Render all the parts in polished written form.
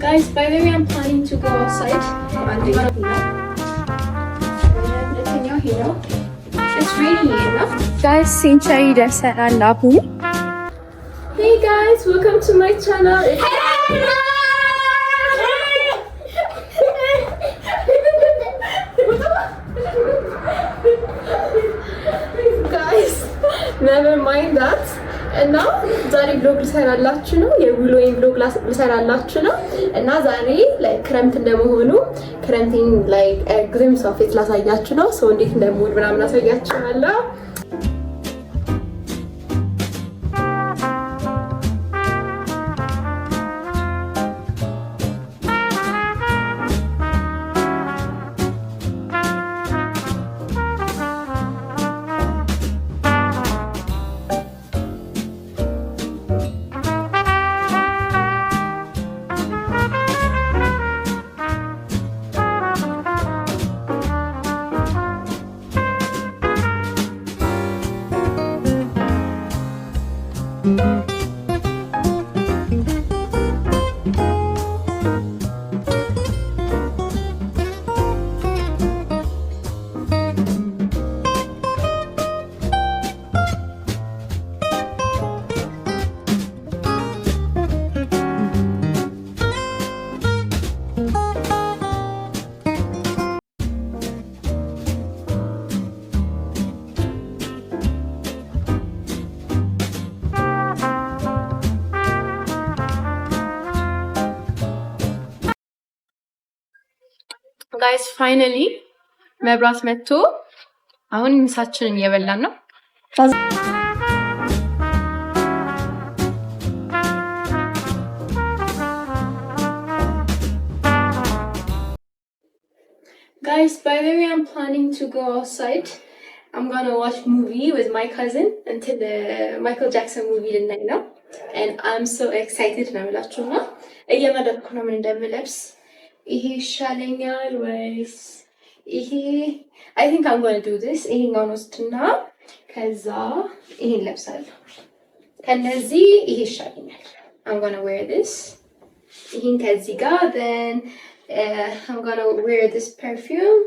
Guys, by the way, I'm planning to go outside. It's raining here, guys. Sinchari Dasara Labu. Hey guys, welcome to my channel. Guys, never mind that. እና ዛሬ ብሎግ ልሰራላችሁ ነው። የውሎዬን ብሎግ ልሰራላችሁ ነው። እና ዛሬ ላይ ክረምት እንደመሆኑ ክረምቲን ላይ ግሪምስ ኦፍ ኢት ላሳያችሁ ነው። ሰው እንዴት እንደምውል ምናምን አሳያችኋለሁ። Guys, finally መብራት መጥቶ አሁን ምሳችንን እየበላን ነው። Guys, by the way, I'm planning to go outside. I'm gonna watch movie with my cousin until the Michael Jackson movie ልናይ ነው. And I'm so excited ነው ብላችሁና እየመረጥኩ ነው ምን እንደምለብስ ይሄ ይሻለኛል ወይስ ይሄ I think I'm going to do this ይሄኛውን ወስድና ከዛ ይሄን ለብሳለሁ ከነዚህ ይሄ ይሻለኛል I'm going to wear this ይሄን ከዚህ ጋር then I'm going to wear this perfume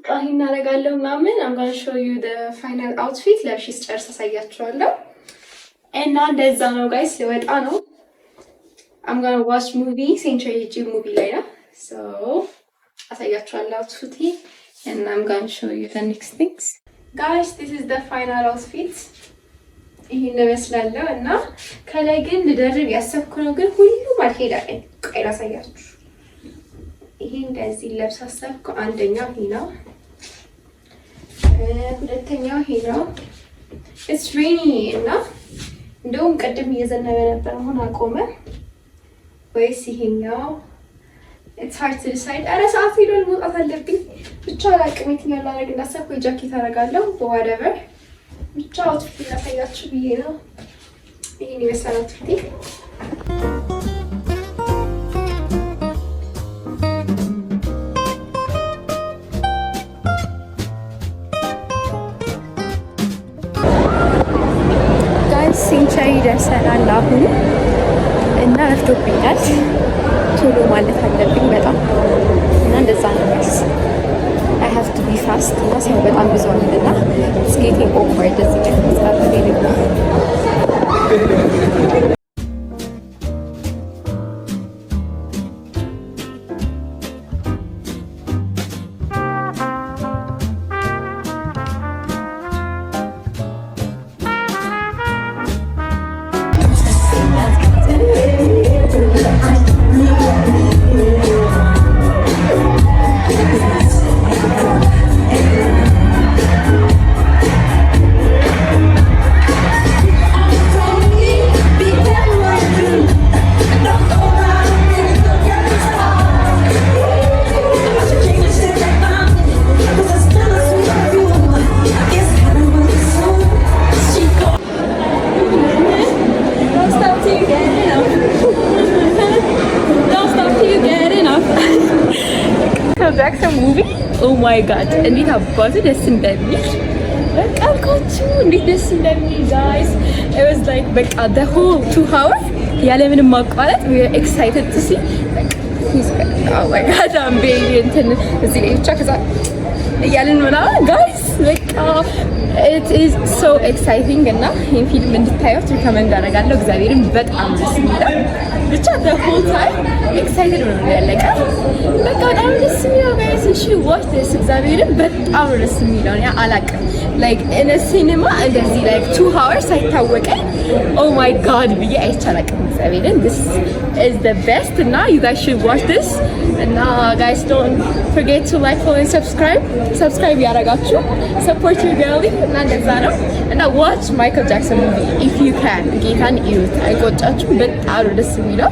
ይሄን አደርጋለሁ ምናምን I'm going to show you the final outfit ለብሼ ስጨርስ አሳያችኋለሁ እና እንደዛ ነው guys ልወጣ ነው I'm going to watch movie Century movie ላይ ነው So, አሳያችኋለሁ outfit and I'm going to show you the next things. Guys, this is the final outfit. ይሄን ይመስላል እና ከላይ ግን ልደርብ ያሰብኩ ነው ግን ሁሉም አልሄዳለኝ። ቆይ ላሳያችሁ። ይሄ እንደዚህ ለብስ አሰብኩ። አንደኛው ይሄ ነው። ሁለተኛው ይሄ ነው። It's rainy እና እንደውም ቀደም እየዘነበ ነበር አሁን አቆመ። ወይስ ይሄኛው It's hard to decide. አረ ሰዓት ሄዷል መውጣት አለብኝ። ብቻ አላውቅም የትኛው ላደርግ እንዳሰብኩ ጃኬት አደርጋለሁ whatever ብቻ አውትፊት ላሳያችሁ ብዬ ነው። ይሄን ይመስላል አውትፊት። Guys, ሴንቸሪ ደርሰናል አሁን እና ረፍዶብኛል። ቶሎ ማለት አለብኝ በጣም እና እንደዛ ነው ማለት I have to be fast እና ሰው በጣም ብዙ አለና it's getting awkward እዚህ ጋር መስራት ነው Jackson movie? Oh my god! እንዴት አባቱ ደስ እንደሚል በቃ አልኳችሁ እንዴት ደስ እንደሚል guys. It was like በቃ the whole 2 hours ያለምንም ማቋረጥ we are excited to see like oh my god I'm baby እንትን እዚህ ላይ ብቻ ከዛ እያልን ምናምን ጋይስ በቃ it is so exciting እና ይሄን ፊልም እንድታዩት ሪከመንድ አደርጋለሁ። እግዚአብሔርን በጣም ደስ የሚለው ብቻ the whole time excited ነው ያለቀ በቃ በጣም ደስ የሚለው ጋይስ እሺ watch this እግዚአብሔርን በጣም ደስ የሚለው ያ አላውቅም like in a cinema እንደዚህ like 2 hours አይታወቀኝ oh my god ብዬ አይቻላቅም እግዚአብሔርን this is the best እና you guys should watch this እና guys don't forget to like follow and subscribe ያደርጋችሁ support your girlie እና እንደዛ ነው እና watch Michael Jackson movie if you can ጌታን እዩት አይቆጫችሁ በጣም ደስ የሚለው